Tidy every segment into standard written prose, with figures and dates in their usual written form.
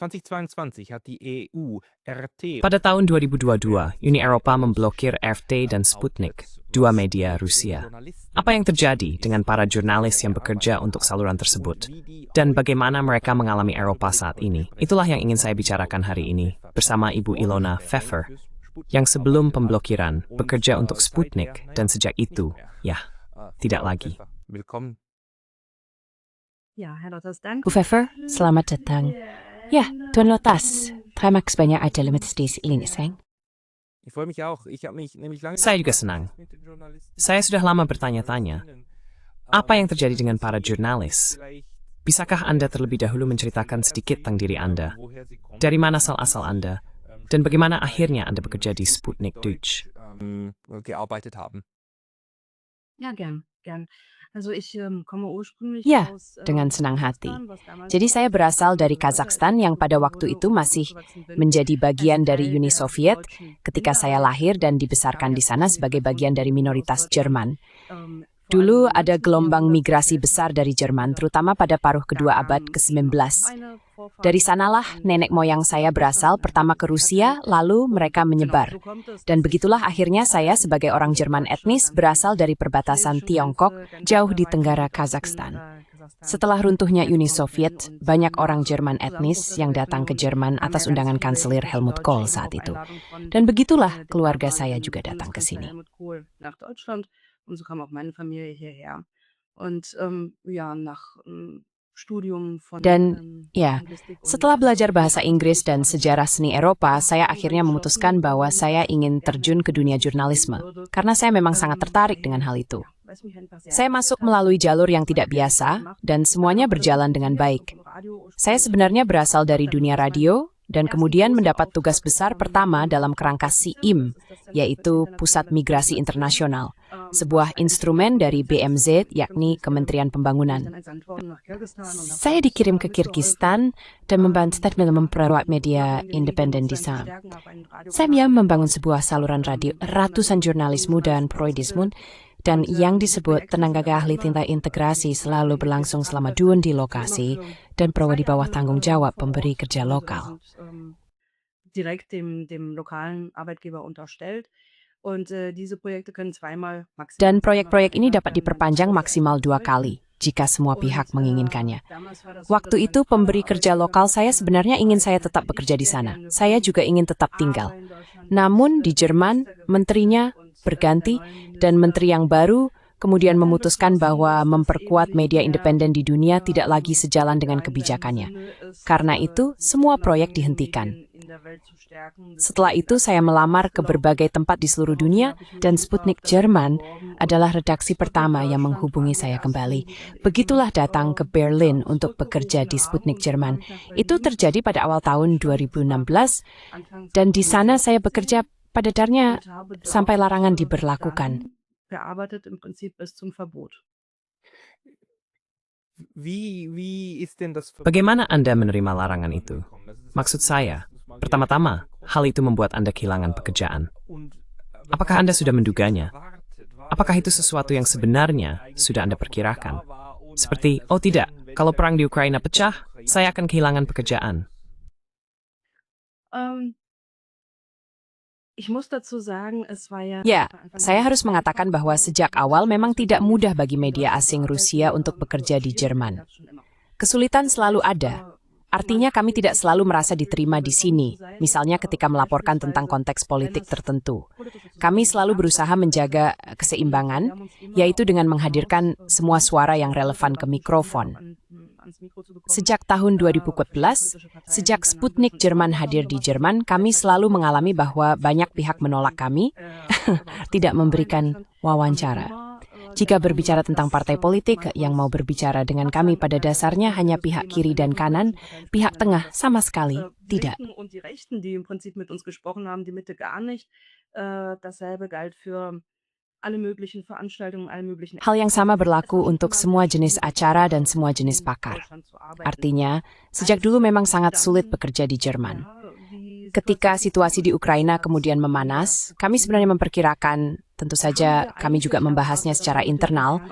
Pada tahun 2022, Uni Eropa memblokir RT dan Sputnik, dua media Rusia. Apa yang terjadi dengan para jurnalis yang bekerja untuk saluran tersebut? Dan bagaimana mereka mengalami Eropa saat ini? Itulah yang ingin saya bicarakan hari ini bersama Ibu Ilona Pfeffer, yang sebelum pemblokiran bekerja untuk Sputnik dan sejak itu, tidak lagi. Bu Pfeffer, selamat datang. Ya, Tuan Lotas, terima kasih banyak ada limits ini, sayang. Saya juga senang. Saya sudah lama bertanya-tanya, apa yang terjadi dengan para jurnalis? Bisakah Anda terlebih dahulu menceritakan sedikit tentang diri Anda? Dari mana asal Anda? Dan bagaimana akhirnya Anda bekerja di Sputnik Deutsch? Ya, gern. Ya, dengan senang hati. Jadi saya berasal dari Kazakhstan yang pada waktu itu masih menjadi bagian dari Uni Soviet ketika saya lahir dan dibesarkan di sana sebagai bagian dari minoritas Jerman. Dulu ada gelombang migrasi besar dari Jerman, terutama pada paruh kedua abad ke-19. Dari sanalah nenek moyang saya berasal pertama ke Rusia, lalu mereka menyebar. Dan begitulah akhirnya saya sebagai orang Jerman etnis berasal dari perbatasan Tiongkok, jauh di tenggara Kazakhstan. Setelah runtuhnya Uni Soviet, banyak orang Jerman etnis yang datang ke Jerman atas undangan Kanselir Helmut Kohl saat itu. Dan begitulah keluarga saya juga datang ke sini. Und so kam auch meine Familie hierher. Und Dan ya, setelah belajar bahasa Inggris dan sejarah seni Eropa, saya akhirnya memutuskan bahwa saya ingin terjun ke dunia jurnalisme, karena saya memang sangat tertarik dengan hal itu. Saya masuk melalui jalur yang tidak biasa, dan semuanya berjalan dengan baik. Saya sebenarnya berasal dari dunia radio, dan kemudian mendapat tugas besar pertama dalam kerangka SIIM, yaitu Pusat Migrasi Internasional, sebuah instrumen dari BMZ, yakni Kementerian Pembangunan. Saya dikirim ke Kirgistan dan membantu memperkuat media independen di sana. Saya membangun sebuah saluran radio, ratusan jurnalis muda dan proidismun, dan yang disebut tenaga ahli tinta integrasi selalu berlangsung selama 2 tahun di lokasi dan perlu di bawah tanggung jawab pemberi kerja lokal. Direkt dem lokalen Arbeitgeber unterstellt. Dan proyek-proyek ini dapat diperpanjang maksimal 2 kali jika semua pihak menginginkannya. Waktu itu pemberi kerja lokal saya sebenarnya ingin saya tetap bekerja di sana. Saya juga ingin tetap tinggal. Namun di Jerman, menterinya berganti dan menteri yang baru kemudian memutuskan bahwa memperkuat media independen di dunia tidak lagi sejalan dengan kebijakannya. Karena itu, semua proyek dihentikan. Setelah itu, saya melamar ke berbagai tempat di seluruh dunia, dan Sputnik Jerman adalah redaksi pertama yang menghubungi saya kembali. Begitulah datang ke Berlin untuk bekerja di Sputnik Jerman. Itu terjadi pada awal tahun 2016, dan di sana saya bekerja pada dasarnya sampai larangan diberlakukan. Bearbeitet im Prinzip bis zum Verbot. Bagaimana Anda menerima larangan itu? Maksud saya, pertama-tama, hal itu membuat Anda kehilangan pekerjaan. Apakah Anda sudah menduganya? Apakah itu sesuatu yang sebenarnya sudah Anda perkirakan? Seperti, oh tidak, kalau perang di Ukraina pecah, saya akan kehilangan pekerjaan. Ya, saya harus mengatakan bahwa sejak awal memang tidak mudah bagi media asing Rusia untuk bekerja di Jerman. Kesulitan selalu ada. Artinya kami tidak selalu merasa diterima di sini, misalnya ketika melaporkan tentang konteks politik tertentu. Kami selalu berusaha menjaga keseimbangan, yaitu dengan menghadirkan semua suara yang relevan ke mikrofon. Sejak tahun 2014, sejak Sputnik Jerman hadir di Jerman, kami selalu mengalami bahwa banyak pihak menolak kami, tidak memberikan wawancara. Jika berbicara tentang partai politik yang mau berbicara dengan kami pada dasarnya hanya pihak kiri dan kanan, pihak tengah sama sekali tidak. Hal yang sama berlaku untuk semua jenis acara dan semua jenis pakar. Artinya, sejak dulu memang sangat sulit bekerja di Jerman. Ketika situasi di Ukraina kemudian memanas, kami sebenarnya memperkirakan tentu saja kami juga membahasnya secara internal,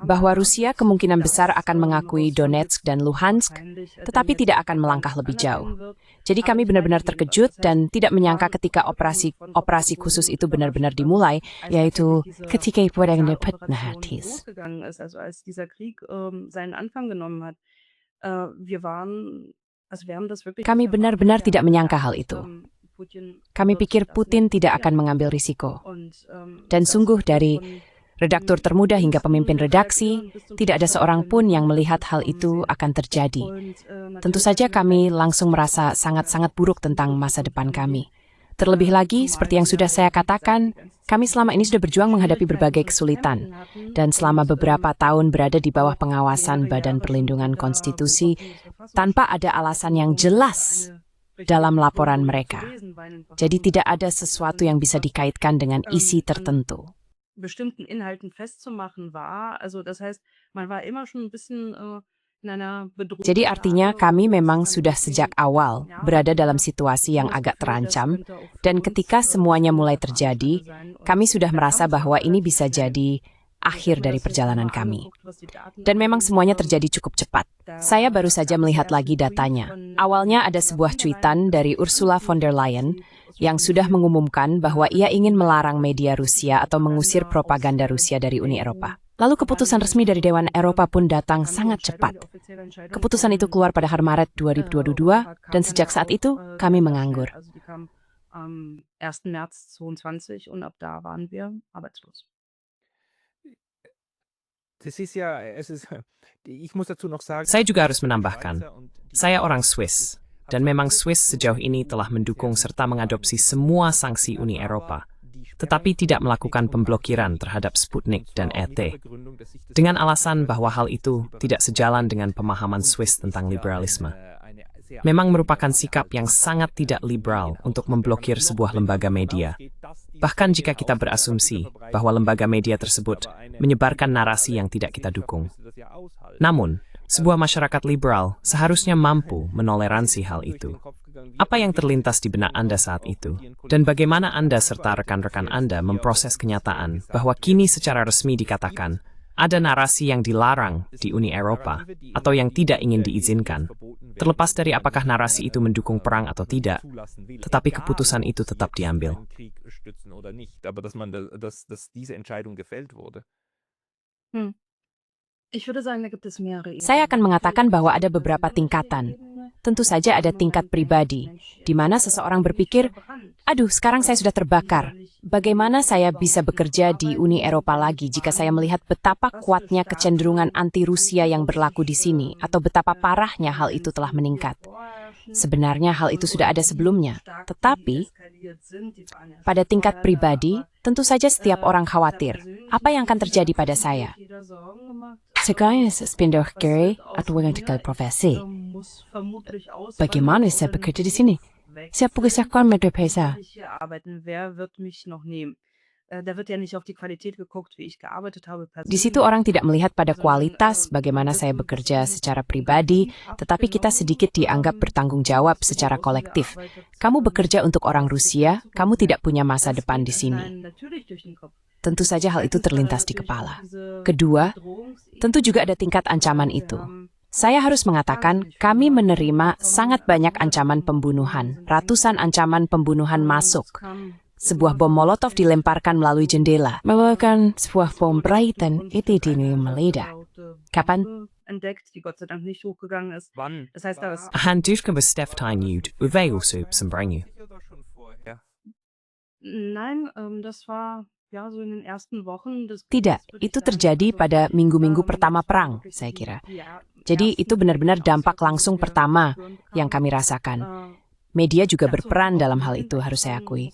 bahwa Rusia kemungkinan besar akan mengakui Donetsk dan Luhansk, tetapi tidak akan melangkah lebih jauh. Jadi kami benar-benar terkejut dan tidak menyangka ketika operasi khusus itu benar-benar dimulai, yaitu ketika perang Petnahatis. Kami benar-benar tidak menyangka hal itu. Kami pikir Putin tidak akan mengambil risiko. Dan sungguh dari redaktur termuda hingga pemimpin redaksi, tidak ada seorang pun yang melihat hal itu akan terjadi. Tentu saja kami langsung merasa sangat-sangat buruk tentang masa depan kami. Terlebih lagi, seperti yang sudah saya katakan, kami selama ini sudah berjuang menghadapi berbagai kesulitan. Dan selama beberapa tahun berada di bawah pengawasan Badan Perlindungan Konstitusi, tanpa ada alasan yang jelas dalam laporan mereka. Jadi tidak ada sesuatu yang bisa dikaitkan dengan isi tertentu. Jadi artinya kami memang sudah sejak awal berada dalam situasi yang agak terancam, dan ketika semuanya mulai terjadi, kami sudah merasa bahwa ini bisa jadi akhir dari perjalanan kami. Dan memang semuanya terjadi cukup cepat. Saya baru saja melihat lagi datanya. Awalnya ada sebuah cuitan dari Ursula von der Leyen yang sudah mengumumkan bahwa ia ingin melarang media Rusia atau mengusir propaganda Rusia dari Uni Eropa. Lalu keputusan resmi dari Dewan Eropa pun datang sangat cepat. Keputusan itu keluar pada Maret 2022, dan sejak saat itu kami menganggur. Saya juga harus menambahkan, saya orang Swiss, dan memang Swiss sejauh ini telah mendukung serta mengadopsi semua sanksi Uni Eropa, tetapi tidak melakukan pemblokiran terhadap Sputnik dan ET, dengan alasan bahwa hal itu tidak sejalan dengan pemahaman Swiss tentang liberalisme. Memang merupakan sikap yang sangat tidak liberal untuk memblokir sebuah lembaga media. Bahkan jika kita berasumsi bahwa lembaga media tersebut menyebarkan narasi yang tidak kita dukung. Namun, sebuah masyarakat liberal seharusnya mampu menoleransi hal itu. Apa yang terlintas di benak Anda saat itu? Dan bagaimana Anda serta rekan-rekan Anda memproses kenyataan bahwa kini secara resmi dikatakan ada narasi yang dilarang di Uni Eropa atau yang tidak ingin diizinkan, terlepas dari apakah narasi itu mendukung perang atau tidak, tetapi keputusan itu tetap diambil. Saya akan mengatakan bahwa ada beberapa tingkatan. Tentu saja ada tingkat pribadi, di mana seseorang berpikir, aduh, sekarang saya sudah terbakar. Bagaimana saya bisa bekerja di Uni Eropa lagi jika saya melihat betapa kuatnya kecenderungan anti-Rusia yang berlaku di sini, atau betapa parahnya hal itu telah meningkat. Sebenarnya hal itu sudah ada sebelumnya, tetapi pada tingkat pribadi, tentu saja setiap orang khawatir, apa yang akan terjadi pada saya? Sekarang saya pindah kiri atau menggantikan profesi. Bagaimana saya bekerja di sini? Saya pekerjakan media pesa. Di situ orang tidak melihat pada kualitas bagaimana saya bekerja secara pribadi, tetapi kita sedikit dianggap bertanggung jawab secara kolektif. Kamu bekerja untuk orang Rusia, kamu tidak punya masa depan di sini. Tentu saja hal itu terlintas di kepala. Kedua, tentu juga ada tingkat ancaman itu. Saya harus mengatakan, kami menerima sangat banyak ancaman pembunuhan. Ratusan ancaman pembunuhan masuk. Sebuah bom molotov dilemparkan melalui jendela. Merupakan sebuah bom Brighton itu meledak. Kapan? Han dyrka bestäfta ljud och vägosub som bränner. Tidak, itu terjadi pada minggu-minggu pertama perang, saya kira. Jadi itu benar-benar dampak langsung pertama yang kami rasakan. Media juga berperan dalam hal itu, harus saya akui.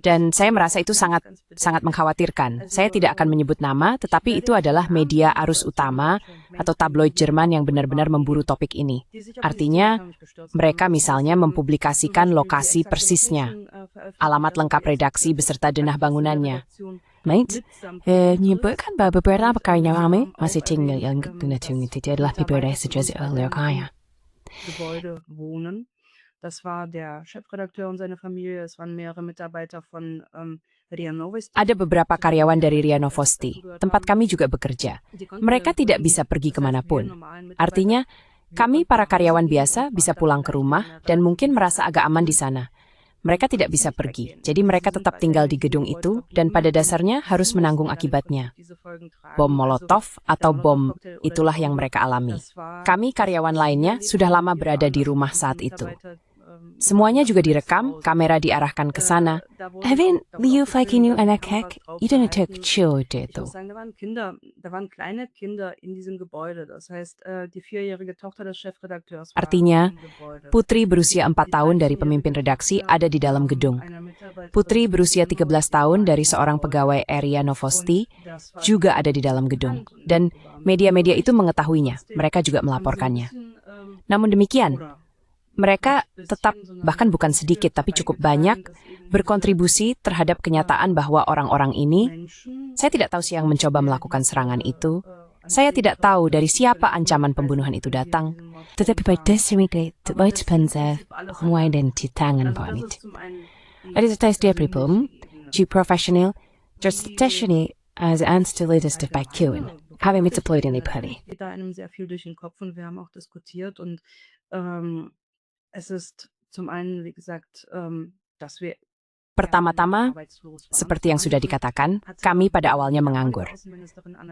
Dan saya merasa itu sangat mengkhawatirkan. Saya tidak akan menyebut nama, tetapi itu adalah media arus utama atau tabloid Jerman yang benar-benar memburu topik ini. Artinya, mereka misalnya mempublikasikan lokasi persisnya, alamat lengkap redaksi beserta denah bangunannya. Menyebutkan bahwa beberapa karya kami masih tinggal yang adalah beberapa sejauh oleh kaya. Das war der Chefredakteur und seine Familie, es waren mehrere Mitarbeiter von Ada beberapa karyawan dari RIA Novosti, tempat kami juga bekerja. Mereka tidak bisa pergi kemanapun. Artinya, kami para karyawan biasa bisa pulang ke rumah dan mungkin merasa agak aman di sana. Mereka tidak bisa pergi, jadi mereka tetap tinggal di gedung itu dan pada dasarnya harus menanggung akibatnya. Bom Molotov atau bom, itulah yang mereka alami. Kami karyawan lainnya sudah lama berada di rumah saat itu. Semuanya juga direkam, kamera diarahkan ke sana. Even Liu Faikinu anak hek, itu netek itu. Artinya, putri berusia 4 tahun dari pemimpin redaksi ada di dalam gedung. Putri berusia 13 tahun dari seorang pegawai RIA Novosti juga ada di dalam gedung. Dan media-media itu mengetahuinya, mereka juga melaporkannya. Namun demikian, mereka tetap, bahkan bukan sedikit tapi cukup banyak, berkontribusi terhadap kenyataan bahwa orang-orang ini, saya tidak tahu siapa yang mencoba melakukan serangan itu, saya tidak tahu dari siapa ancaman pembunuhan itu datang, tetapi pada dasarnya itu penza identitangan pamit. Ada setiap people, di profesional, just testing as anstelle des Bakuin, haben mit deployed in die Pali. Pertama-tama, seperti yang sudah dikatakan, kami pada awalnya menganggur.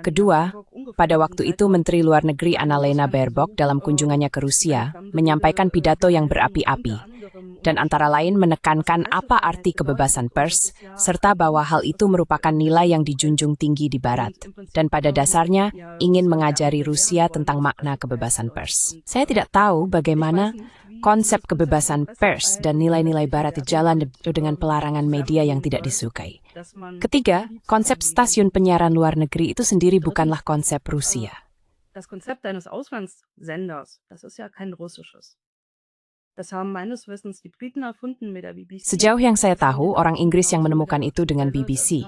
Kedua, pada waktu itu Menteri Luar Negeri Annalena Baerbock dalam kunjungannya ke Rusia menyampaikan pidato yang berapi-api, dan antara lain menekankan apa arti kebebasan pers, serta bahwa hal itu merupakan nilai yang dijunjung tinggi di Barat, dan pada dasarnya ingin mengajari Rusia tentang makna kebebasan pers. Saya tidak tahu bagaimana konsep kebebasan pers dan nilai-nilai Barat dijalan dengan pelarangan media yang tidak disukai. Ketiga, konsep stasiun penyiaran luar negeri itu sendiri bukanlah konsep Rusia. Das Konzept eines Auslandssenders, das ist ja kein russisches. Das haben meines Wissens die Briten erfunden mit der BBC. Sejauh yang saya tahu, orang Inggris yang menemukan itu dengan BBC.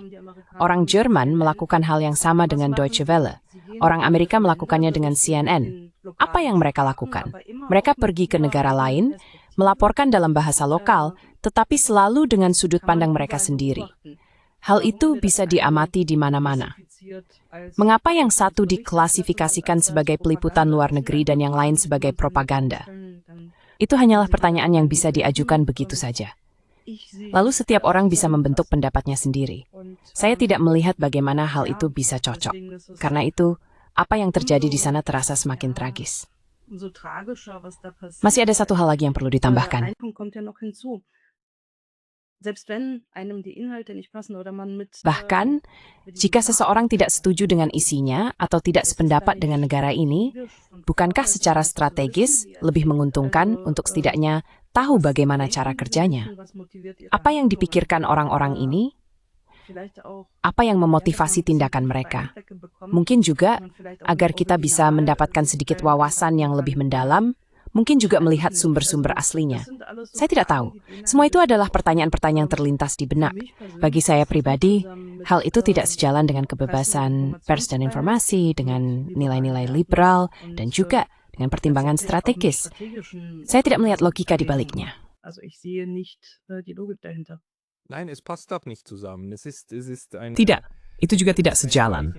Orang Jerman melakukan hal yang sama dengan Deutsche Welle. Orang Amerika melakukannya dengan CNN. Apa yang mereka lakukan? Mereka pergi ke negara lain, melaporkan dalam bahasa lokal, tetapi selalu dengan sudut pandang mereka sendiri. Hal itu bisa diamati di mana-mana. Mengapa yang satu diklasifikasikan sebagai peliputan luar negeri dan yang lain sebagai propaganda? Itu hanyalah pertanyaan yang bisa diajukan begitu saja. Lalu setiap orang bisa membentuk pendapatnya sendiri. Saya tidak melihat bagaimana hal itu bisa cocok. Karena itu, apa yang terjadi di sana terasa semakin tragis. Masih ada satu hal lagi yang perlu ditambahkan. Bahkan, jika seseorang tidak setuju dengan isinya atau tidak sependapat dengan negara ini, bukankah secara strategis lebih menguntungkan untuk setidaknya tahu bagaimana cara kerjanya? Apa yang dipikirkan orang-orang ini? Apa yang memotivasi tindakan mereka? Mungkin juga agar kita bisa mendapatkan sedikit wawasan yang lebih mendalam, mungkin juga melihat sumber-sumber aslinya. Saya tidak tahu. Semua itu adalah pertanyaan-pertanyaan yang terlintas di benak. Bagi saya pribadi, hal itu tidak sejalan dengan kebebasan pers dan informasi, dengan nilai-nilai liberal, dan juga dengan pertimbangan strategis. Saya tidak melihat logika di baliknya. Tidak, itu juga tidak sejalan.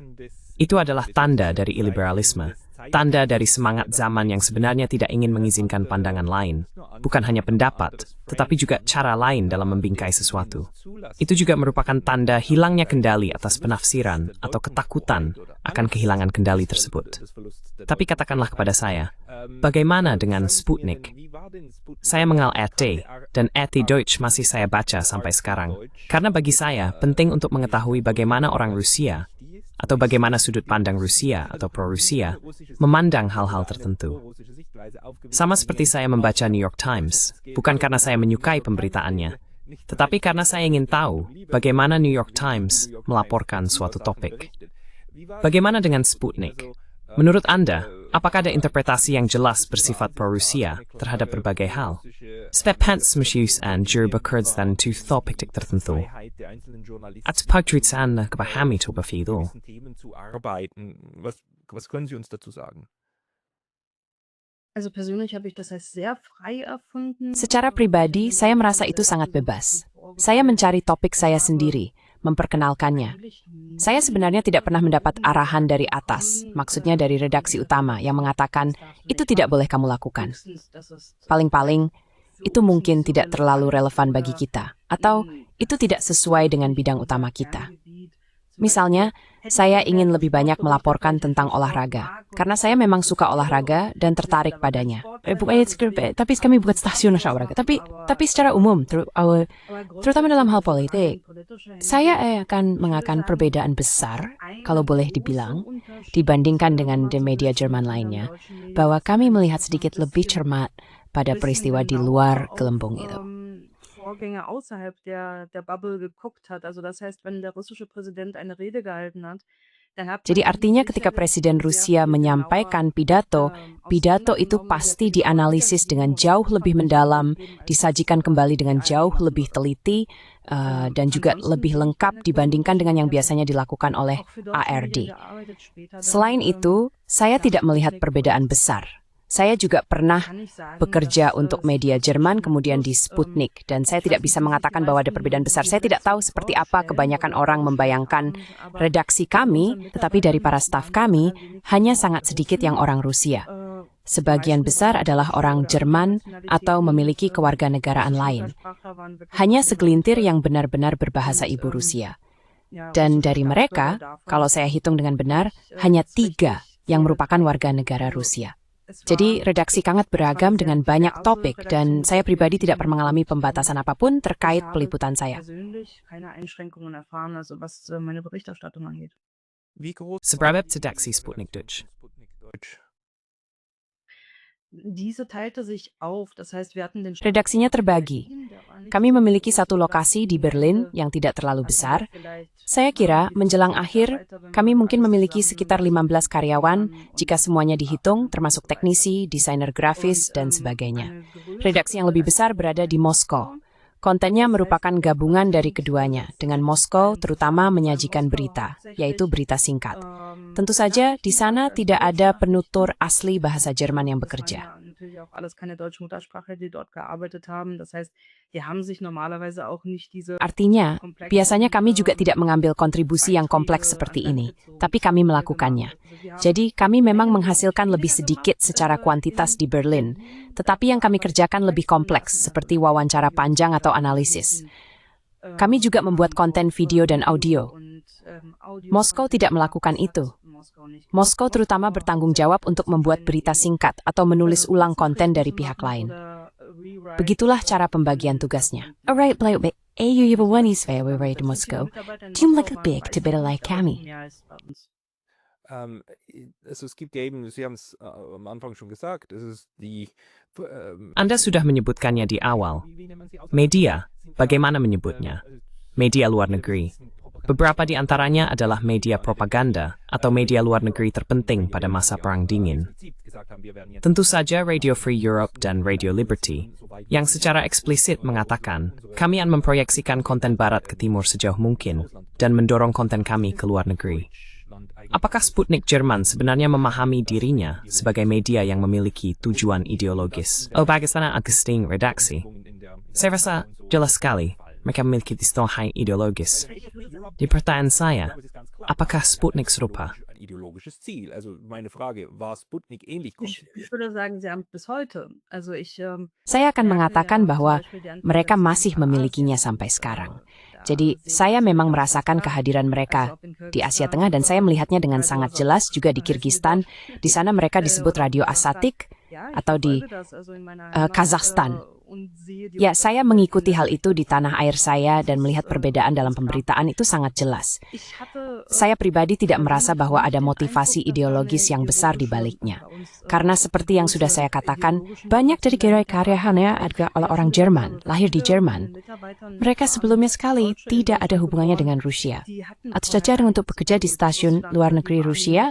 Itu adalah tanda dari iliberalisme, tanda dari semangat zaman yang sebenarnya tidak ingin mengizinkan pandangan lain, bukan hanya pendapat, tetapi juga cara lain dalam membingkai sesuatu. Itu juga merupakan tanda hilangnya kendali atas penafsiran atau ketakutan akan kehilangan kendali tersebut. Tapi katakanlah kepada saya, bagaimana dengan Sputnik? Saya mengenal RT, dan RT Deutsch masih saya baca sampai sekarang. Karena bagi saya, penting untuk mengetahui bagaimana orang Rusia, atau bagaimana sudut pandang Rusia atau pro-Rusia, memandang hal-hal tertentu. Sama seperti saya membaca New York Times, bukan karena saya menyukai pemberitaannya, tetapi karena saya ingin tahu bagaimana New York Times melaporkan suatu topik. Bagaimana dengan Sputnik? Menurut Anda, apakah ada interpretasi yang jelas bersifat pro-Rusia terhadap berbagai hal? Spepants Mishus and Jurbakurds dan tu topik tertentu. At pagtritan kepahami to befido. Was können Sie uns dazu sagen? Secara pribadi, saya merasa itu sangat bebas. Saya mencari topik saya sendiri, memperkenalkannya. Saya sebenarnya tidak pernah mendapat arahan dari atas, maksudnya dari redaksi utama yang mengatakan, itu tidak boleh kamu lakukan. Paling-paling, itu mungkin tidak terlalu relevan bagi kita, atau itu tidak sesuai dengan bidang utama kita. Misalnya, saya ingin lebih banyak melaporkan tentang olahraga, karena saya memang suka olahraga dan tertarik padanya. Tapi kami bukan stasiun olahraga, tapi secara umum, terutama dalam hal politik, saya akan mengakan perbedaan besar, kalau boleh dibilang, dibandingkan dengan media Jerman lainnya, bahwa kami melihat sedikit lebih cermat pada peristiwa di luar gelembung itu. Vorgänger außerhalb der Bubble geguckt hat. Also das heißt, wenn der russische Präsident eine Rede gehalten hat, dann hat Jadi artinya ketika Presiden Rusia menyampaikan pidato itu pasti dianalisis dengan jauh lebih mendalam, disajikan kembali dengan jauh lebih teliti, dan juga lebih lengkap dibandingkan dengan yang biasanya dilakukan oleh ARD. Selain itu, saya tidak melihat perbedaan besar. Saya juga pernah bekerja untuk media Jerman, kemudian di Sputnik, dan saya tidak bisa mengatakan bahwa ada perbedaan besar. Saya tidak tahu seperti apa kebanyakan orang membayangkan redaksi kami, tetapi dari para staf kami, hanya sangat sedikit yang orang Rusia. Sebagian besar adalah orang Jerman atau memiliki kewarganegaraan lain. Hanya segelintir yang benar-benar berbahasa ibu Rusia. Dan dari mereka, kalau saya hitung dengan benar, hanya 3 yang merupakan warga negara Rusia. Jadi redaksi sangat beragam dengan banyak topik dan saya pribadi tidak pernah mengalami pembatasan apapun terkait peliputan saya. Seberapa redaksi Sputnik Deutsch? Redaksinya terbagi. Kami memiliki satu lokasi di Berlin yang tidak terlalu besar. Saya kira menjelang akhir, kami mungkin memiliki sekitar 15 karyawan jika semuanya dihitung, termasuk teknisi, desainer grafis, dan sebagainya. Redaksi yang lebih besar berada di Moskow. Kontennya merupakan gabungan dari keduanya, dengan Moskow terutama menyajikan berita, yaitu berita singkat. Tentu saja, di sana tidak ada penutur asli bahasa Jerman yang bekerja. Artinya, biasanya kami juga tidak mengambil kontribusi yang kompleks seperti ini, tapi kami melakukannya. Jadi, kami memang menghasilkan lebih sedikit secara kuantitas di Berlin, tetapi yang kami kerjakan lebih kompleks, seperti wawancara panjang atau analisis. Kami juga membuat konten video dan audio. Moskow tidak melakukan itu. Moskow terutama bertanggung jawab untuk membuat berita singkat atau menulis ulang konten dari pihak lain. Begitulah cara pembagian tugasnya. Alright, but you have one is fair we were in Moscow. Do you like a big to better like kami? Es gibt ja eben, Sie haben es am Anfang schon gesagt, es ist die Anda sudah menyebutkannya di awal. Media, bagaimana menyebutnya? Media luar negeri. Beberapa di antaranya adalah media propaganda atau media luar negeri terpenting pada masa Perang Dingin. Tentu saja Radio Free Europe dan Radio Liberty, yang secara eksplisit mengatakan, kami akan memproyeksikan konten barat ke timur sejauh mungkin dan mendorong konten kami ke luar negeri. Apakah Sputnik Jerman sebenarnya memahami dirinya sebagai media yang memiliki tujuan ideologis? Bagaimana Agustin redaksi? Saya rasa jelas sekali mereka memiliki tujuan ideologis. Di pertanyaan saya, apakah Sputnik serupa? ideologisches Ziel. Also meine Frage, war Sputnik ähnlich? Ich würde sagen, sie haben bis heute. Also Saya akan mengatakan bahwa mereka masih memilikinya sampai sekarang. Jadi, saya memang merasakan kehadiran mereka di Asia Tengah dan saya melihatnya dengan sangat jelas juga di Kirgistan. Di sana mereka disebut Radio Asatik atau di Kazakhstan. Ya, saya mengikuti hal itu di tanah air saya dan melihat perbedaan dalam pemberitaan itu sangat jelas. Saya pribadi tidak merasa bahwa ada motivasi ideologis yang besar di baliknya. Karena seperti yang sudah saya katakan, banyak dari karya-karyanya adalah orang Jerman, lahir di Jerman. Mereka sebelumnya sekali tidak ada hubungannya dengan Rusia. Atau saja untuk bekerja di stasiun luar negeri Rusia,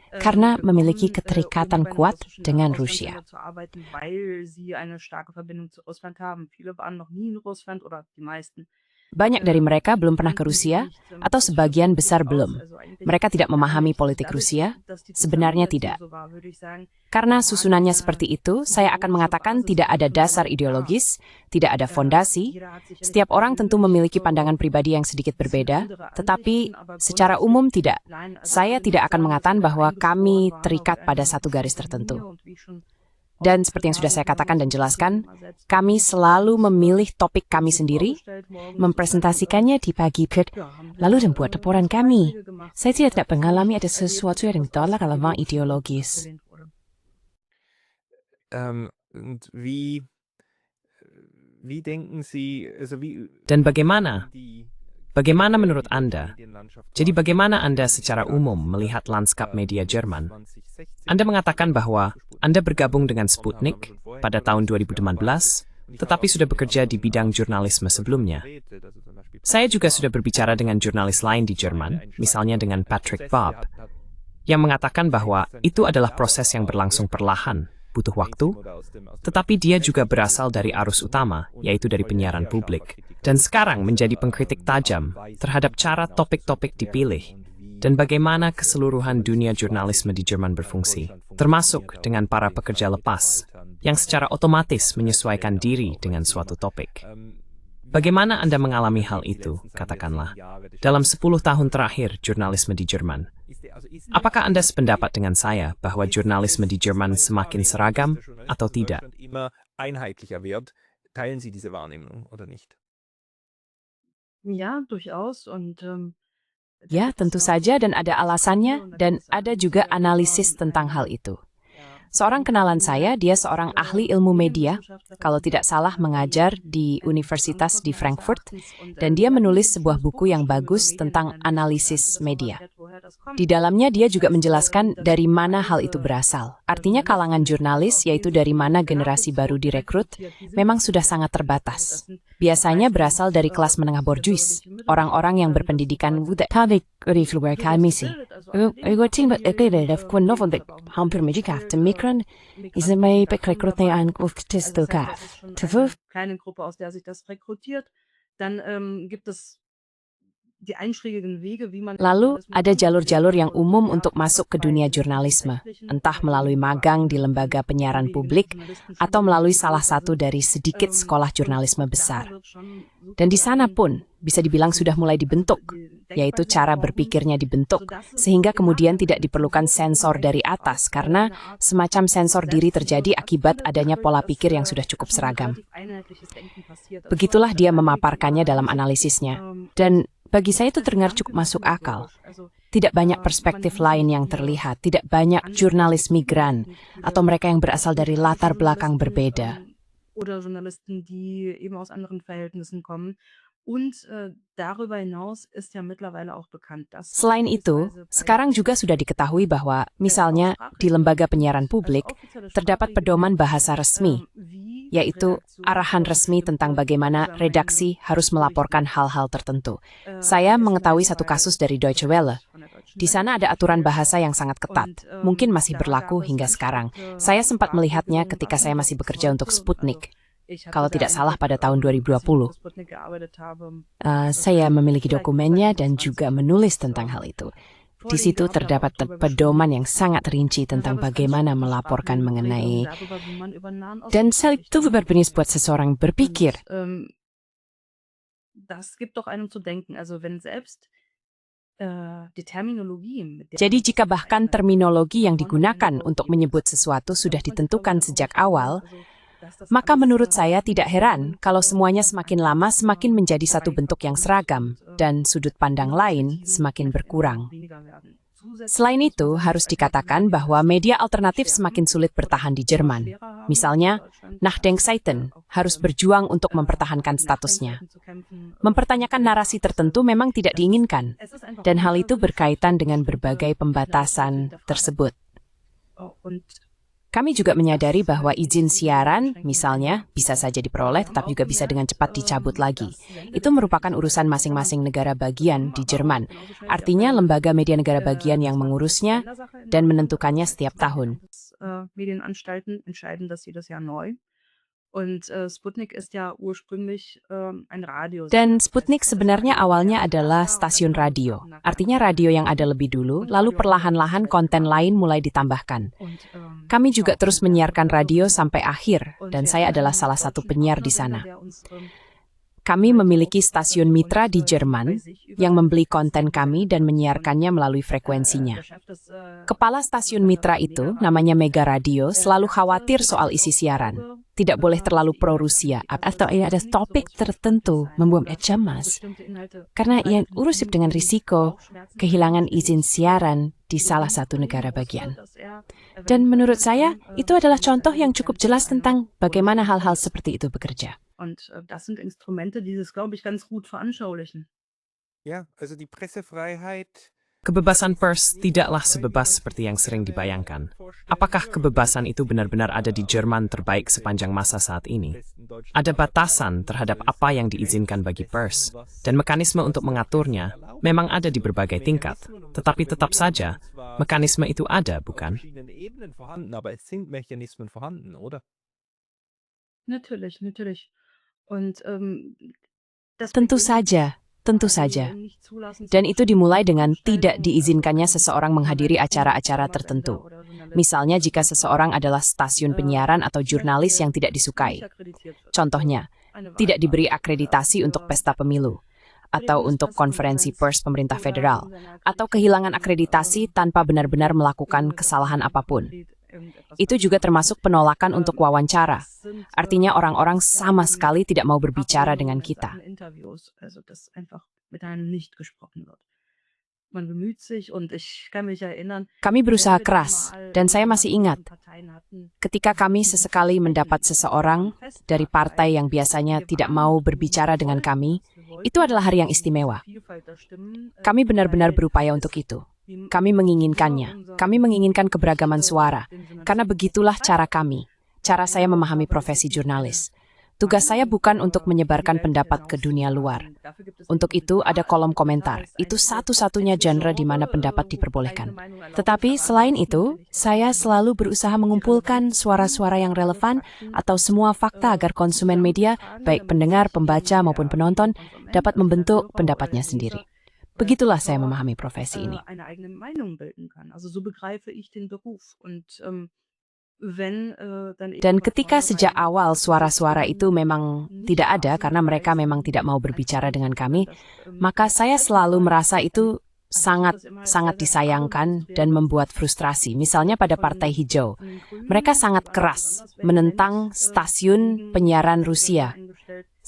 karena memiliki keterikatan kuat dengan Rusia. Banyak dari mereka belum pernah ke Rusia, atau sebagian besar belum. Mereka tidak memahami politik Rusia? Sebenarnya tidak. Karena susunannya seperti itu, saya akan mengatakan tidak ada dasar ideologis, tidak ada fondasi. Setiap orang tentu memiliki pandangan pribadi yang sedikit berbeda, tetapi secara umum tidak. Saya tidak akan mengatakan bahwa kami terikat pada satu garis tertentu. Dan seperti yang sudah saya katakan dan jelaskan, kami selalu memilih topik kami sendiri, mempresentasikannya di pagi pet, lalu membuat laporan kami. Saya tidak mengalami ada sesuatu yang ditolak relevan ideologis. Und wie denken Sie, also Dan bagaimana menurut Anda? Jadi bagaimana Anda secara umum melihat lanskap media Jerman? Anda mengatakan bahwa Anda bergabung dengan Sputnik pada tahun 2018, tetapi sudah bekerja di bidang jurnalisme sebelumnya. Saya juga sudah berbicara dengan jurnalis lain di Jerman, misalnya dengan Patrick Bob, yang mengatakan bahwa itu adalah proses yang berlangsung perlahan, butuh waktu, tetapi dia juga berasal dari arus utama, yaitu dari penyiaran publik, dan sekarang menjadi pengkritik tajam terhadap cara topik-topik dipilih dan bagaimana keseluruhan dunia jurnalisme di Jerman berfungsi, termasuk dengan para pekerja lepas, yang secara otomatis menyesuaikan diri dengan suatu topik. Bagaimana Anda mengalami hal itu, katakanlah, dalam 10 tahun terakhir jurnalisme di Jerman? Apakah Anda sependapat dengan saya bahwa jurnalisme di Jerman semakin seragam atau tidak? Teilen Sie diese Wahrnehmung oder nicht? Ja, durchaus. Und Ya, tentu saja dan ada alasannya dan ada juga analisis tentang hal itu. Seorang kenalan saya, dia seorang ahli ilmu media, kalau tidak salah mengajar di universitas di Frankfurt, dan dia menulis sebuah buku yang bagus tentang analisis media. Di dalamnya dia juga menjelaskan dari mana hal itu berasal. Artinya kalangan jurnalis, yaitu dari mana generasi baru direkrut, memang sudah sangat terbatas. Biasanya berasal dari kelas menengah borjuis, orang-orang yang berpendidikan kleine Gruppe, aus der sich das rekrutiert. Dann gibt es die einschlägigen Wege, wie man Lalu, ada jalur-jalur yang umum untuk masuk ke dunia jurnalisme, entah melalui magang di lembaga penyiaran publik atau melalui salah satu dari sedikit sekolah jurnalisme besar. Dan di sana pun bisa dibilang sudah mulai dibentuk, yaitu cara berpikirnya dibentuk, sehingga kemudian tidak diperlukan sensor dari atas, karena semacam sensor diri terjadi akibat adanya pola pikir yang sudah cukup seragam. Begitulah dia memaparkannya dalam analisisnya. Dan bagi saya itu terdengar cukup masuk akal. Tidak banyak perspektif lain yang terlihat, tidak banyak jurnalis migran, atau mereka yang berasal dari latar belakang berbeda. Oder Journalisten, die eben aus anderen Verhältnissen kommen. Und darüber hinaus ist ja mittlerweile auch bekannt, dass Selain itu, sekarang juga sudah diketahui bahwa, misalnya, di lembaga penyiaran publik, terdapat pedoman bahasa resmi, yaitu arahan resmi tentang bagaimana redaksi harus melaporkan hal-hal tertentu. Saya mengetahui satu kasus dari Deutsche Welle. Di sana ada aturan bahasa yang sangat ketat, mungkin masih berlaku hingga sekarang. Saya sempat melihatnya ketika saya masih bekerja untuk Sputnik. Kalau tidak salah pada tahun 2020. Saya memiliki dokumennya dan juga menulis tentang hal itu. Di situ terdapat pedoman yang sangat rinci tentang bagaimana melaporkan mengenai. Dan hal itu benar-benar buat seseorang berpikir. Das gibt doch einem zu denken. Also wenn selbst die Terminologie. Jadi jika bahkan terminologi yang digunakan untuk menyebut sesuatu sudah ditentukan sejak awal, maka menurut saya tidak heran kalau semuanya semakin lama semakin menjadi satu bentuk yang seragam dan sudut pandang lain semakin berkurang. Selain itu, harus dikatakan bahwa media alternatif semakin sulit bertahan di Jerman. Misalnya, Nachdenkseiten harus berjuang untuk mempertahankan statusnya. Mempertanyakan narasi tertentu memang tidak diinginkan, dan hal itu berkaitan dengan berbagai pembatasan tersebut. Kami juga menyadari bahwa izin siaran, misalnya, bisa saja diperoleh tetapi juga bisa dengan cepat dicabut lagi. Itu merupakan urusan masing-masing negara bagian di Jerman. Artinya lembaga media negara bagian yang mengurusnya dan menentukannya setiap tahun. Medienanstalten entscheiden das jedes Jahr neu. Und Sputnik ist ja ursprünglich ein Radio. Dan Sputnik sebenarnya awalnya adalah stasiun radio. Artinya radio yang ada lebih dulu, lalu perlahan-lahan konten lain mulai ditambahkan. Kami juga terus menyiarkan radio sampai akhir, dan saya adalah salah satu penyiar di sana. Kami memiliki stasiun mitra di Jerman yang membeli konten kami dan menyiarkannya melalui frekuensinya. Kepala stasiun mitra itu, namanya Mega Radio, selalu khawatir soal isi siaran. Tidak boleh terlalu pro-Rusia atau ada topik tertentu membuat cemas. Karena ia urusip dengan risiko kehilangan izin siaran di salah satu negara bagian. Dan menurut saya, itu adalah contoh yang cukup jelas tentang bagaimana hal-hal seperti itu bekerja. Und das sind Instrumente, die das, glaube ich, ganz gut veranschaulichen. Ja, also die Pressefreiheit. Kebebasan pers tidaklah sebebas seperti yang sering dibayangkan. Apakah kebebasan itu benar-benar ada di Jerman terbaik sepanjang masa saat ini? Ada batasan terhadap apa yang diizinkan bagi pers, dan mekanisme untuk mengaturnya memang ada di berbagai tingkat. Tetapi tetap saja, mekanisme itu ada, bukan? Aber es sind Mechanismen vorhanden, oder? Natürlich, natürlich. Und Tentu saja. Dan itu dimulai dengan tidak diizinkannya seseorang menghadiri acara-acara tertentu. Misalnya jika seseorang adalah stasiun penyiaran atau jurnalis yang tidak disukai. Contohnya, tidak diberi akreditasi untuk pesta pemilu, atau untuk konferensi pers pemerintah federal, atau kehilangan akreditasi tanpa benar-benar melakukan kesalahan apapun. Itu juga termasuk penolakan untuk wawancara. Artinya orang-orang sama sekali tidak mau berbicara dengan kita. Kami berusaha keras, dan saya masih ingat ketika kami sesekali mendapat seseorang dari partai yang biasanya tidak mau berbicara dengan kami, itu adalah hari yang istimewa. Kami benar-benar berupaya untuk itu. Kami menginginkannya. Kami menginginkan keberagaman suara, karena begitulah cara kami. Cara saya memahami profesi jurnalis. Tugas saya bukan untuk menyebarkan pendapat ke dunia luar. Untuk itu ada kolom komentar. Itu satu-satunya genre di mana pendapat diperbolehkan. Tetapi selain itu, saya selalu berusaha mengumpulkan suara-suara yang relevan atau semua fakta agar konsumen media, baik pendengar, pembaca maupun penonton, dapat membentuk pendapatnya sendiri. Begitulah saya memahami profesi ini. Dan ketika sejak awal suara-suara itu memang tidak ada karena mereka memang tidak mau berbicara dengan kami, maka saya selalu merasa itu sangat disayangkan dan membuat frustrasi. Misalnya pada Partai Hijau, mereka sangat keras menentang stasiun penyiaran Rusia.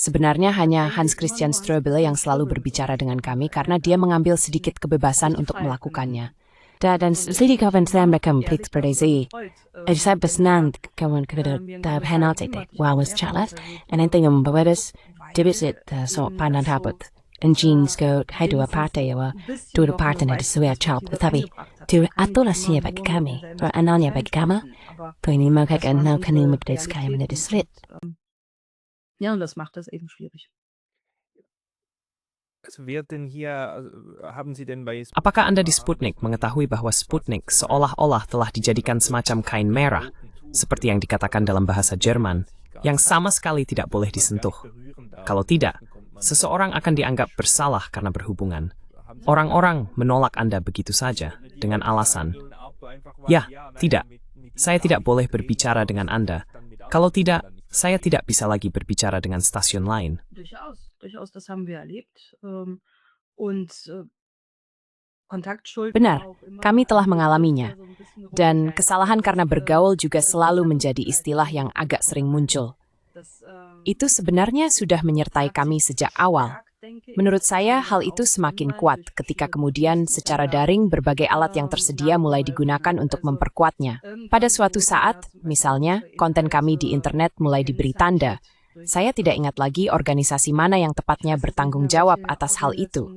Sebenarnya hanya Hans Christian Ströbele yang selalu berbicara dengan kami karena dia mengambil sedikit kebebasan untuk melakukannya. Dan sedikit kawan saya mereka memprediksi, saya bersenang kawan kita penalti wawas calas, dan nanti yang membawas debisit so pandan habut. En jeans go hai dua partai wa dua partai ada sesuai cap, tetapi tu atolasinya bagi kami, analnya bagi kami, ini mau kayak anal kini mengkait sekali menjadi sulit. Ja, und das macht das eben schwierig. Apakah Anda di Sputnik mengetahui bahwa Sputnik seolah-olah telah dijadikan semacam kain merah, seperti yang dikatakan dalam bahasa Jerman, yang sama sekali tidak boleh disentuh? Kalau tidak, seseorang akan dianggap bersalah karena berhubungan. Orang-orang menolak Anda begitu saja, dengan alasan, "Ya, tidak, saya tidak boleh berbicara dengan Anda. Kalau tidak, saya tidak bisa lagi berbicara dengan stasiun lain." Benar, kami telah mengalaminya. Dan kesalahan karena bergaul juga selalu menjadi istilah yang agak sering muncul. Itu sebenarnya sudah menyertai kami sejak awal. Menurut saya, hal itu semakin kuat ketika kemudian secara daring berbagai alat yang tersedia mulai digunakan untuk memperkuatnya. Pada suatu saat, misalnya, konten kami di internet mulai diberi tanda. Saya tidak ingat lagi organisasi mana yang tepatnya bertanggung jawab atas hal itu.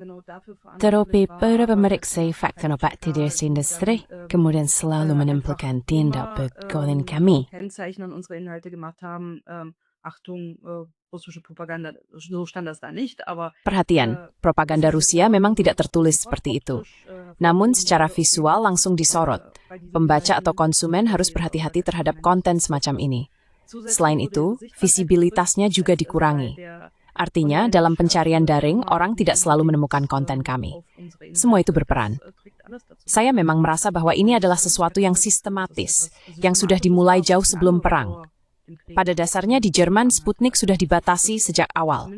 Tetapi beberapa mereka fakta bakti dari industri kemudian selalu menempelkan tindak bergolong kami. Perhatian, propaganda Rusia memang tidak tertulis seperti itu. Namun secara visual langsung disorot. Pembaca atau konsumen harus berhati-hati terhadap konten semacam ini. Selain itu, visibilitasnya juga dikurangi. Artinya, dalam pencarian daring, orang tidak selalu menemukan konten kami. Semua itu berperan. Saya memang merasa bahwa ini adalah sesuatu yang sistematis, yang sudah dimulai jauh sebelum perang. Pada dasarnya di Jerman, Sputnik sudah dibatasi sejak awal.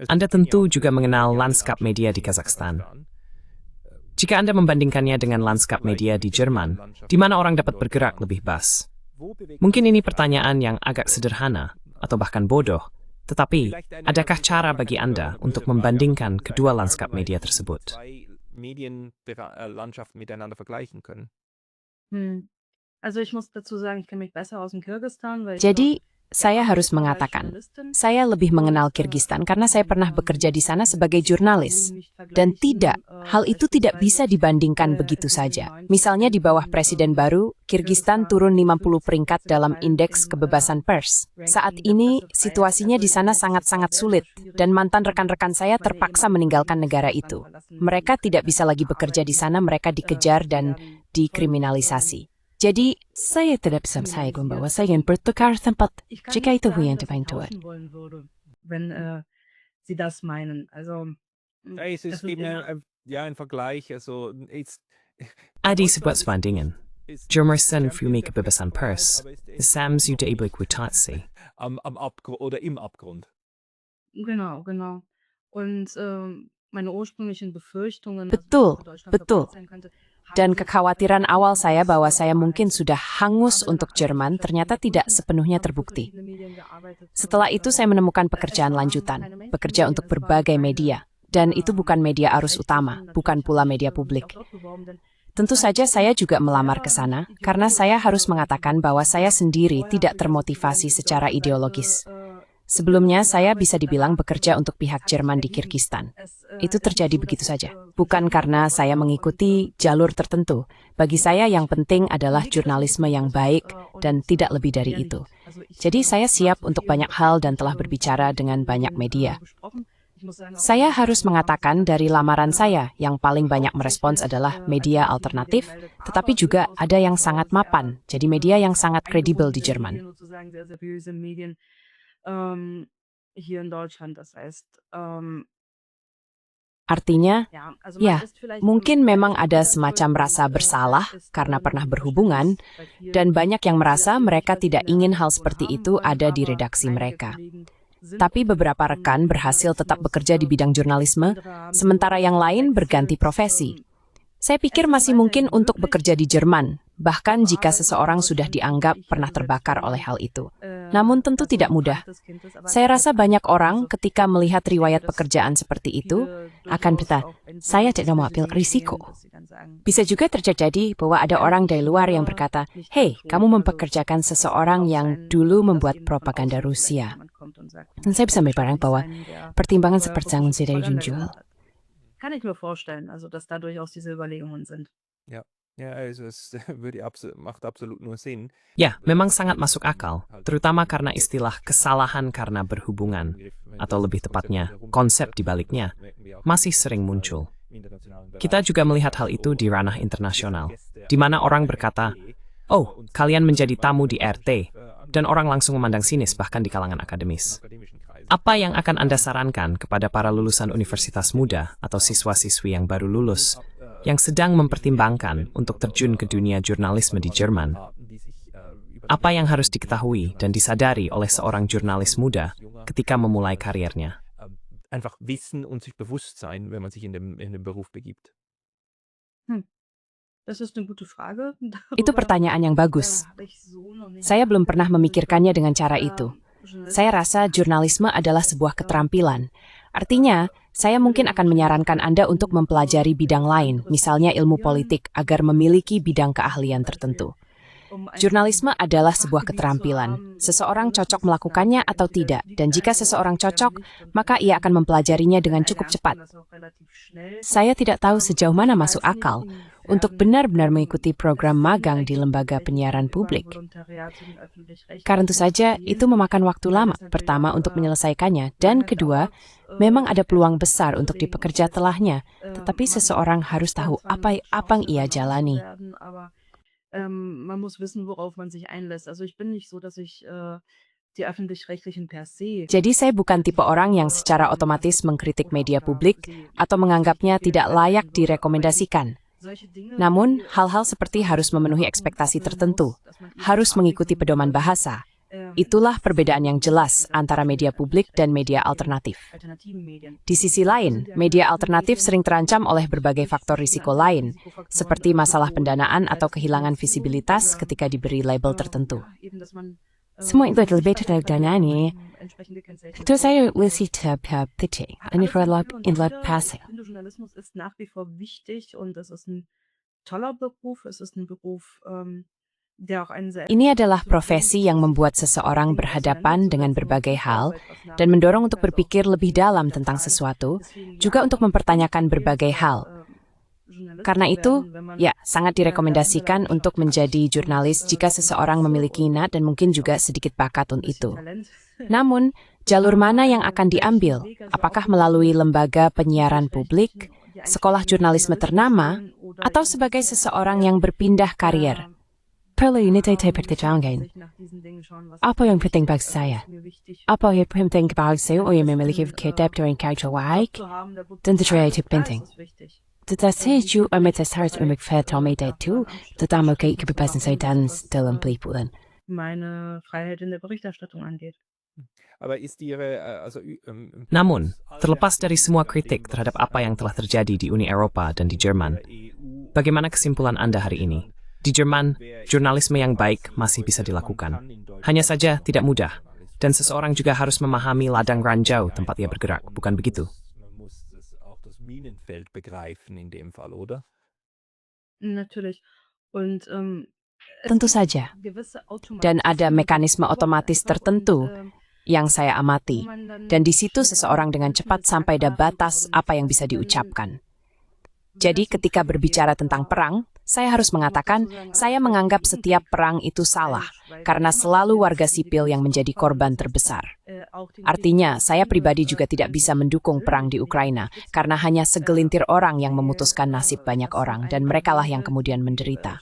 Anda tentu juga mengenal lanskap media di Kazakhstan. Jika Anda membandingkannya dengan lanskap media di Jerman, di mana orang dapat bergerak lebih bebas. Mungkin ini pertanyaan yang agak sederhana, atau bahkan bodoh, tetapi adakah cara bagi Anda untuk membandingkan kedua lanskap media tersebut? Jadi, saya harus mengatakan, saya lebih mengenal Kirgistan karena saya pernah bekerja di sana sebagai jurnalis. Dan tidak, hal itu tidak bisa dibandingkan begitu saja. Misalnya di bawah presiden baru, Kirgistan turun 50 peringkat dalam indeks kebebasan pers. Saat ini, situasinya di sana sangat-sangat sulit, dan mantan rekan-rekan saya terpaksa meninggalkan negara itu. Mereka tidak bisa lagi bekerja di sana, mereka dikejar dan dikriminalisasi. Jadi, saya tidak bisa mengaku bahwa saya ingin bertukar tempat jika itu yang dimaksud. Adi sebuah perbandingan. Jurmersen Fumi kebebasan pers, Sams Yuda Ibuiquitasi. Im Abgrund. Genau. Und meine ursprünglichen Befürchtungen, Betul. Dan kekhawatiran awal saya bahwa saya mungkin sudah hangus untuk Jerman ternyata tidak sepenuhnya terbukti. Setelah itu saya menemukan pekerjaan lanjutan, bekerja untuk berbagai media. Dan itu bukan media arus utama, bukan pula media publik. Tentu saja saya juga melamar ke sana, karena saya harus mengatakan bahwa saya sendiri tidak termotivasi secara ideologis. Sebelumnya saya bisa dibilang bekerja untuk pihak Jerman di Kirgistan. Itu terjadi begitu saja. Bukan karena saya mengikuti jalur tertentu. Bagi saya yang penting adalah jurnalisme yang baik dan tidak lebih dari itu. Jadi saya siap untuk banyak hal dan telah berbicara dengan banyak media. Saya harus mengatakan dari lamaran saya yang paling banyak merespons adalah media alternatif, tetapi juga ada yang sangat mapan, jadi media yang sangat kredibel di Jerman. Hier in Deutschland, das heißt, Artinya, ya, mungkin memang ada semacam rasa bersalah karena pernah berhubungan, dan banyak yang merasa mereka tidak ingin hal seperti itu ada di redaksi mereka. Tapi beberapa rekan berhasil tetap bekerja di bidang jurnalisme, sementara yang lain berganti profesi. Saya pikir masih mungkin untuk bekerja di Jerman, bahkan jika seseorang sudah dianggap pernah terbakar oleh hal itu. Namun tentu tidak mudah. Saya rasa banyak orang ketika melihat riwayat pekerjaan seperti itu akan berkata, saya tidak mau ambil risiko. Bisa juga terjadi bahwa ada orang dari luar yang berkata, hei, kamu mempekerjakan seseorang yang dulu membuat propaganda Rusia. Dan saya bisa membayangkan bahwa pertimbangan seperti yang sudah dijual. Kann ich mir vorstellen, also dass da durchaus diese Überlegungen sind. Ja, also es macht absolut nur Sinn. Ya, memang sangat masuk akal, terutama karena istilah kesalahan karena berhubungan, atau lebih tepatnya, konsep di baliknya, masih sering muncul. Kita juga melihat hal itu di ranah internasional, di mana orang berkata, oh, kalian menjadi tamu di RT, dan orang langsung memandang sinis bahkan di kalangan akademis. Apa yang akan Anda sarankan kepada para lulusan universitas muda atau siswa-siswi yang baru lulus, yang sedang mempertimbangkan untuk terjun ke dunia jurnalisme di Jerman? Apa yang harus diketahui dan disadari oleh seorang jurnalis muda ketika memulai karirnya? Einfach wissen und sich bewusst sein, wenn man sich in dem Beruf begibt. Das ist eine gute Frage. Itu pertanyaan yang bagus. Saya belum pernah memikirkannya dengan cara itu. Saya rasa jurnalisme adalah sebuah keterampilan. Artinya, saya mungkin akan menyarankan Anda untuk mempelajari bidang lain, misalnya ilmu politik, agar memiliki bidang keahlian tertentu. Jurnalisme adalah sebuah keterampilan. Seseorang cocok melakukannya atau tidak, dan jika seseorang cocok, maka ia akan mempelajarinya dengan cukup cepat. Saya tidak tahu sejauh mana masuk akal untuk benar-benar mengikuti program magang di lembaga penyiaran publik. Karena tentu saja itu memakan waktu lama, pertama untuk menyelesaikannya, dan kedua, memang ada peluang besar untuk dipekerja telahnya, tetapi seseorang harus tahu apa yang ia jalani. Man muss wissen, worauf man sich einlässt. Also ich bin nicht so, dass ich die öffentlich-rechtlichen per se. Jadi saya bukan tipe orang yang secara otomatis mengkritik media publik atau menganggapnya tidak layak direkomendasikan. Namun, hal-hal seperti harus memenuhi ekspektasi tertentu, harus mengikuti pedoman bahasa. Itulah perbedaan yang jelas antara media publik dan media alternatif. Di sisi lain, media alternatif sering terancam oleh berbagai faktor risiko lain, seperti masalah pendanaan atau kehilangan visibilitas ketika diberi label tertentu. Semua itu lebih terdanani. Terus saya masih terpikir, ini adalah pasal. Journalismus ist nach wie vor wichtig und es ist ein toller Beruf. Es ist ein Beruf, der auch einen sehr Ini adalah profesi yang membuat seseorang berhadapan dengan berbagai hal dan mendorong untuk berpikir lebih dalam tentang sesuatu, juga untuk mempertanyakan berbagai hal. Karena itu, ya, sangat direkomendasikan untuk menjadi jurnalis jika seseorang memiliki minat dan mungkin juga sedikit bakat untuk itu. Namun, jalur mana yang akan diambil? Apakah melalui lembaga penyiaran publik, sekolah jurnalisme ternama, atau sebagai seseorang yang berpindah karier? Perlu ini saya pertimbangkan. Apa yang penting bagi saya? Apa yang penting bagi saya yang memiliki kedapatan karakter baik dan kreatif penting? Tetapi juga harus memikirkan itu, terutama kebebasan saya dan dalam peliputan. meine Freiheit in der Berichterstattung angeht. Namun, terlepas dari semua kritik terhadap apa yang telah terjadi di Uni Eropa dan di Jerman, bagaimana kesimpulan Anda hari ini? Di Jerman, jurnalisme yang baik masih bisa dilakukan. Hanya saja tidak mudah, dan seseorang juga harus memahami ladang ranjau tempat ia bergerak, bukan begitu? Natürlich. Und Tentu saja. Dan ada mekanisme otomatis tertentu yang saya amati. Dan di situ seseorang dengan cepat sampai pada batas apa yang bisa diucapkan. Jadi ketika berbicara tentang perang, saya harus mengatakan, saya menganggap setiap perang itu salah, karena selalu warga sipil yang menjadi korban terbesar. Artinya, saya pribadi juga tidak bisa mendukung perang di Ukraina, karena hanya segelintir orang yang memutuskan nasib banyak orang, dan merekalah yang kemudian menderita.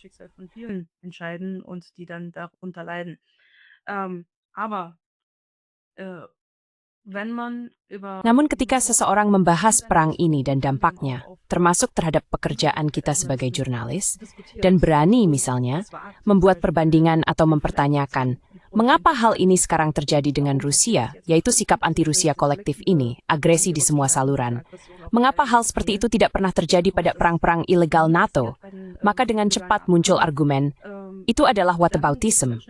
Namun ketika seseorang membahas perang ini dan dampaknya, termasuk terhadap pekerjaan kita sebagai jurnalis, dan berani misalnya membuat perbandingan atau mempertanyakan, mengapa hal ini sekarang terjadi dengan Rusia, yaitu sikap anti-Rusia kolektif ini, agresi di semua saluran. Mengapa hal seperti itu tidak pernah terjadi pada perang-perang ilegal NATO? Maka dengan cepat muncul argumen, itu adalah whataboutism.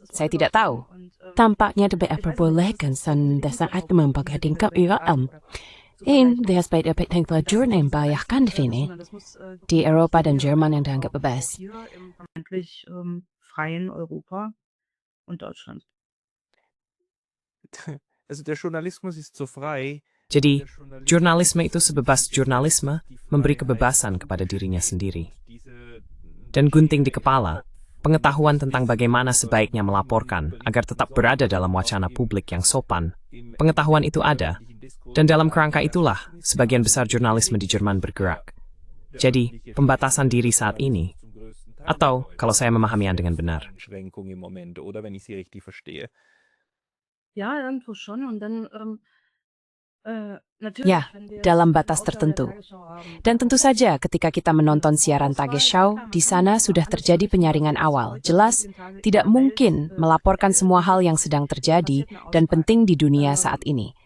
Saya tidak tahu. Tampaknya diperbolehkan dan saat memperhatikan Iran. Ini aspek penting pelajaran yang bayangkan di sini, di Eropa dan Jerman yang dianggap bebas. freien Europa und Deutschland. Jadi, jurnalisme itu sebebas jurnalisme memberi kebebasan kepada dirinya sendiri. Dan gunting di kepala, pengetahuan tentang bagaimana sebaiknya melaporkan agar tetap berada dalam wacana publik yang sopan. Pengetahuan itu ada, dan dalam kerangka itulah sebagian besar jurnalisme di Jerman bergerak. Jadi, pembatasan diri saat ini, atau kalau saya memahami Anda dengan benar. Ya, dalam batas tertentu. Dan tentu saja ketika kita menonton siaran Tagesschau, di sana sudah terjadi penyaringan awal. Jelas, tidak mungkin melaporkan semua hal yang sedang terjadi dan penting di dunia saat ini.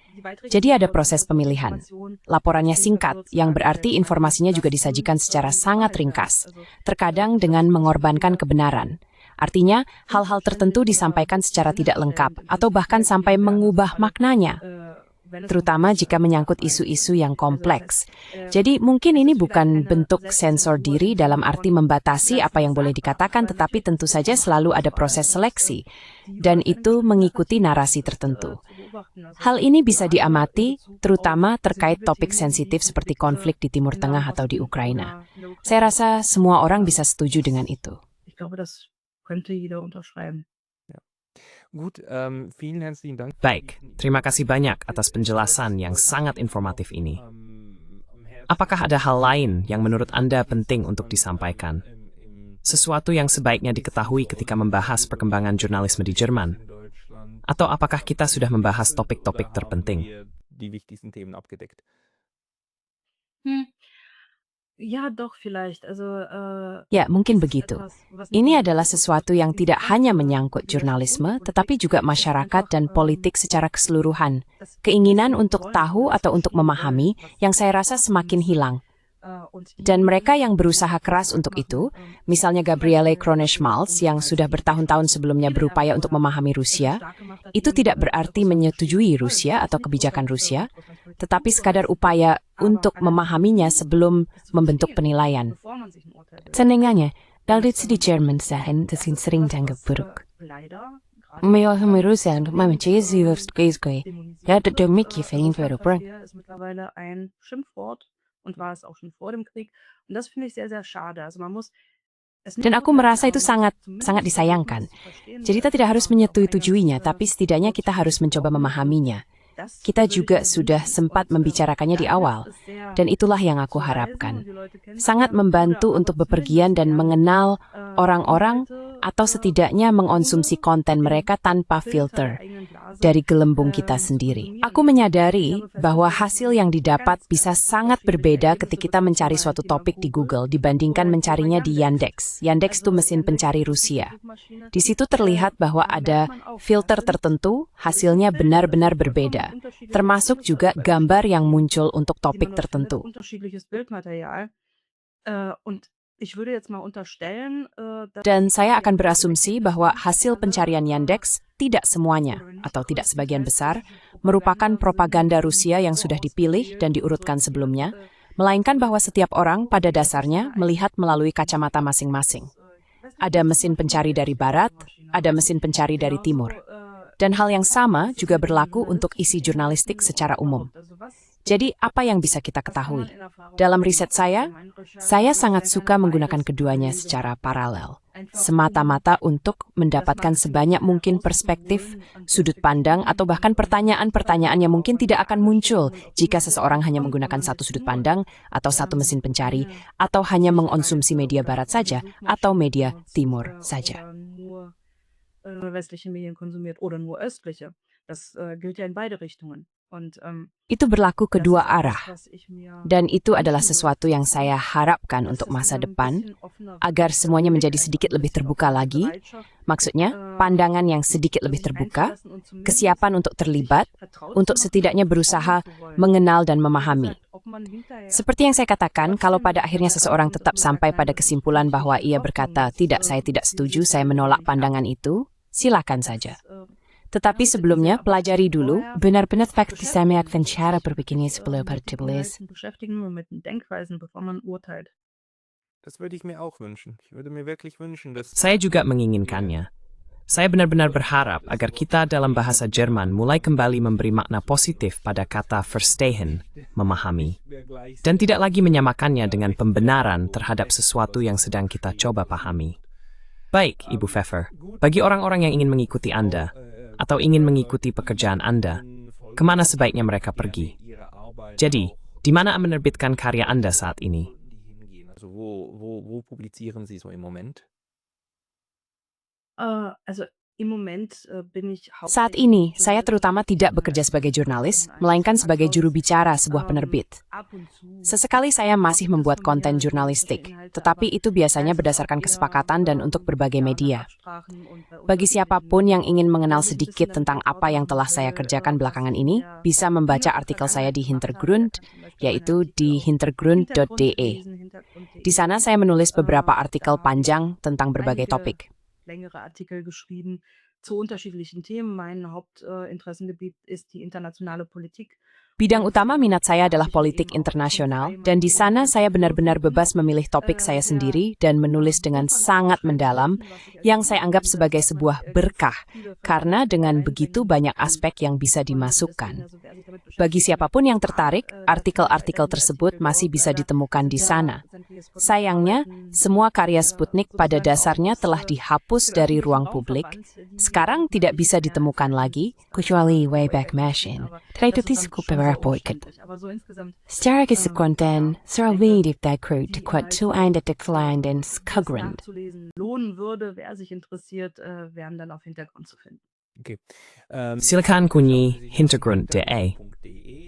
Jadi ada proses pemilihan. Laporannya singkat, yang berarti informasinya juga disajikan secara sangat ringkas, terkadang dengan mengorbankan kebenaran. Artinya, hal-hal tertentu disampaikan secara tidak lengkap, atau bahkan sampai mengubah maknanya. Terutama jika menyangkut isu-isu yang kompleks. Jadi mungkin ini bukan bentuk sensor diri dalam arti membatasi apa yang boleh dikatakan, tetapi tentu saja selalu ada proses seleksi. Dan itu mengikuti narasi tertentu. Hal ini bisa diamati, terutama terkait topik sensitif seperti konflik di Timur Tengah atau di Ukraina. Saya rasa semua orang bisa setuju dengan itu. Ich glaube, das könnte jeder unterschreiben. Gut, vielen herzlichen Dank. Baik, terima kasih banyak atas penjelasan yang sangat informatif ini. Apakah ada hal lain yang menurut Anda penting untuk disampaikan? Sesuatu yang sebaiknya diketahui ketika membahas perkembangan jurnalisme di Jerman? Atau apakah kita sudah membahas topik-topik terpenting? Die wichtigsten Themen abgedeckt. Hm, ja, doch, vielleicht. Ya, mungkin begitu. Ini adalah sesuatu yang tidak hanya menyangkut jurnalisme, tetapi juga masyarakat dan politik secara keseluruhan. Keinginan untuk tahu atau untuk memahami yang saya rasa semakin hilang. Dan mereka yang berusaha keras untuk itu, misalnya Gabriele Kroner-Schmalz yang sudah bertahun-tahun sebelumnya berupaya untuk memahami Rusia, itu tidak berarti menyetujui Rusia atau kebijakan Rusia, tetapi sekadar upaya untuk memahaminya sebelum membentuk penilaian. Senengnya, dari di Jerman sahen tesin sering dianggap buruk. Memahami Rusia untuk memecah ya demikian ingin berubah. Und war es auch schon vor dem Krieg. Und das finde ich sehr, sehr schade. Also man muss Dan aku merasa itu sangat disayangkan. Jadi kita tidak harus menyetujuinya, tapi setidaknya kita harus mencoba memahaminya. Kita juga sudah sempat membicarakannya di awal, dan itulah yang aku harapkan. Sangat membantu untuk bepergian dan mengenal orang-orang atau setidaknya mengonsumsi konten mereka tanpa filter dari gelembung kita sendiri. Aku menyadari bahwa hasil yang didapat bisa sangat berbeda ketika kita mencari suatu topik di Google dibandingkan mencarinya di Yandex. Yandex itu mesin pencari Rusia. Di situ terlihat bahwa ada filter tertentu, hasilnya benar-benar berbeda. Termasuk juga gambar yang muncul untuk topik tertentu. Dan saya akan berasumsi bahwa hasil pencarian Yandex tidak semuanya, atau tidak sebagian besar, merupakan propaganda Rusia yang sudah dipilih dan diurutkan sebelumnya, melainkan bahwa setiap orang pada dasarnya melihat melalui kacamata masing-masing. Ada mesin pencari dari barat, ada mesin pencari dari timur. Dan hal yang sama juga berlaku untuk isi jurnalistik secara umum. Jadi, apa yang bisa kita ketahui? Dalam riset saya sangat suka menggunakan keduanya secara paralel. Semata-mata untuk mendapatkan sebanyak mungkin perspektif, sudut pandang, atau bahkan pertanyaan-pertanyaan yang mungkin tidak akan muncul jika seseorang hanya menggunakan satu sudut pandang atau satu mesin pencari, atau hanya mengonsumsi media barat saja atau media timur saja. Westliche Medien konsumiert oder nur östliche. Das gilt ja in beide Richtungen. Itu berlaku kedua arah, dan itu adalah sesuatu yang saya harapkan untuk masa depan, agar semuanya menjadi sedikit lebih terbuka lagi. Maksudnya, pandangan yang sedikit lebih terbuka, kesiapan untuk terlibat, untuk setidaknya berusaha mengenal dan memahami. Seperti yang saya katakan, kalau pada akhirnya seseorang tetap sampai pada kesimpulan bahwa ia berkata, tidak, saya tidak setuju, saya menolak pandangan itu, silakan saja. Tetapi sebelumnya, pelajari dulu, benar-benar fakta saya akan cara berpikirnya sebelum bertulis. Das würde ich mir auch wünschen. Ich würde mir wirklich wünschen, dass Saya juga menginginkannya. Saya benar-benar berharap agar kita dalam bahasa Jerman mulai kembali memberi makna positif pada kata verstehen, memahami, dan tidak lagi menyamakannya dengan pembenaran terhadap sesuatu yang sedang kita coba pahami. Baik, Ibu Pfeffer, bagi orang-orang yang ingin mengikuti Anda, atau ingin mengikuti pekerjaan Anda, kemana sebaiknya mereka pergi? Jadi, di mana menerbitkan karya Anda saat ini? Also wo publizieren Sie so im Moment? Saat ini, saya terutama tidak bekerja sebagai jurnalis, melainkan sebagai juru bicara sebuah penerbit. Sesekali saya masih membuat konten jurnalistik, tetapi itu biasanya berdasarkan kesepakatan dan untuk berbagai media. Bagi siapapun yang ingin mengenal sedikit tentang apa yang telah saya kerjakan belakangan ini, bisa membaca artikel saya di Hintergrund, yaitu di hintergrund.de. Di sana saya menulis beberapa artikel panjang tentang berbagai topik. Längere Artikel geschrieben zu unterschiedlichen Themen. Mein Hauptinteressengebiet ist die internationale Politik Bidang utama minat saya adalah politik internasional, dan di sana saya benar-benar bebas memilih topik saya sendiri dan menulis dengan sangat mendalam, yang saya anggap sebagai sebuah berkah, karena dengan begitu banyak aspek yang bisa dimasukkan. Bagi siapapun yang tertarik, artikel-artikel tersebut masih bisa ditemukan di sana. Sayangnya, semua karya Sputnik pada dasarnya telah dihapus dari ruang publik, sekarang tidak bisa ditemukan lagi, kecuali Wayback Machine. Secara konten, seralvidip dagkrut tekut tuain detik flying dan skugrund. Lohnen würde, wer sich interessiert, wären dann auf Hintergrund zu finden. Okay. Silakan kunyi hintergrund.de.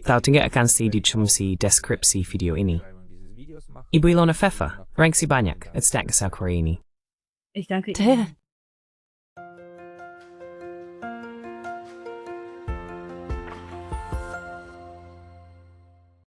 Tautingnya akan di chumsi deskripsi video ini. Ibu Ilona Pfeffer, ranksi banyak, at stack ini. Ich danke Ihnen.